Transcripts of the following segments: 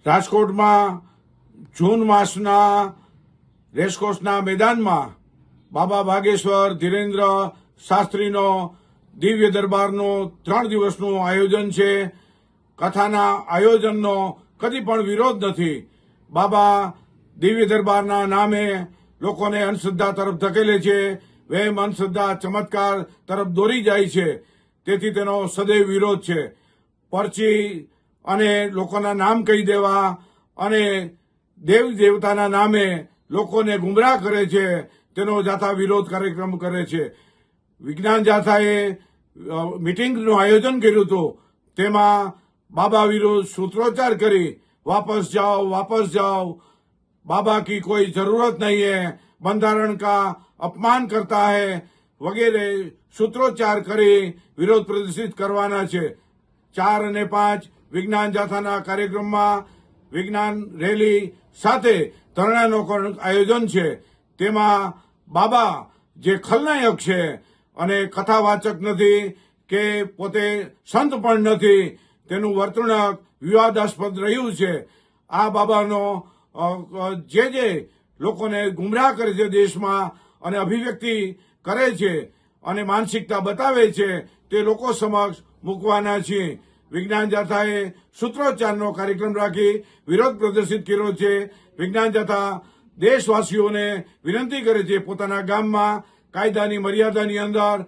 રાજકોટમાં જૂન માસના રેસકોર્સના મેદાનમાં બાબા બાગેશ્વર ધીરેન્દ્ર શાસ્ત્રીનો દિવ્ય દરબારનું 3 દિવસનું આયોજન છે. કથાના આયોજનનો કદી પણ વિરોધ નથી. બાબા દિવ્ય દરબારના નામે લોકોને અંધશ્રદ્ધા તરફ ધકેલે છે, વહેમ અંધશ્રદ્ધા ચમત્કાર તરફ દોરી જાય છે. તેથી તેનો સદૈવ વિરોધ છે. પરચી અને લોકોના નામ કહી દેવા અને દેવ દેવતાના નામે લોકોને ગુમરાહ કરે છે, તેનો જાથા વિરોધ કાર્યક્રમ કરે છે. વિજ્ઞાન જાથાએ મિટિંગનું આયોજન કર્યું હતું. તેમાં બાબા વિરુદ્ધ સૂત્રોચ્ચાર કરી વાપસ જાઓ, बाबा की कोई जरूरत नहीं है, बंधारण का अपमान करता है वगैरह सूत्रोच्चार કરી વિરોધ પ્રદર્શિત કરવાના છે. 4 અને 5 વિજ્ઞાન જાથાના કાર્યક્રમમાં વિજ્ઞાન રેલી સાથે ધરણાનું આયોજન છે. તેમાં બાબા જે ખલનાયક છે અને કથાવાચક નથી કે પોતે સંત પણ નથી, તેનું વર્તણૂક વિવાદાસ્પદ રહ્યું છે. આ બાબાનો જે લોકોને ગુમરાહ કરે છે દેશમાં અને અભિવ્યક્તિ કરે છે અને માનસિકતા બતાવે છે, તે લોકો સમક્ષ મૂકવાના છે. વિજ્ઞાન જાથાએ સૂત્રોચ્ચારનો કાર્યક્રમ રાખી વિરોધ પ્રદર્શિત કર્યો છે. વિજ્ઞાન જાથા દેશવાસીઓને વિનંતી કરે છે પોતાના ગામમાં કાયદાની મર્યાદાની અંદર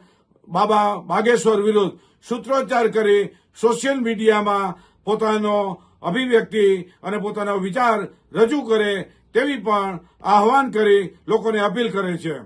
બાબા બાગેશ્વર વિરુદ્ધ સૂત્રોચ્ચાર કરી સોશિયલ મીડિયામાં પોતાનો અભિવ્યક્તિ અને પોતાનો વિચાર રજૂ કરે તેવી પણ આહવાન કરી લોકોને અપીલ કરે છે.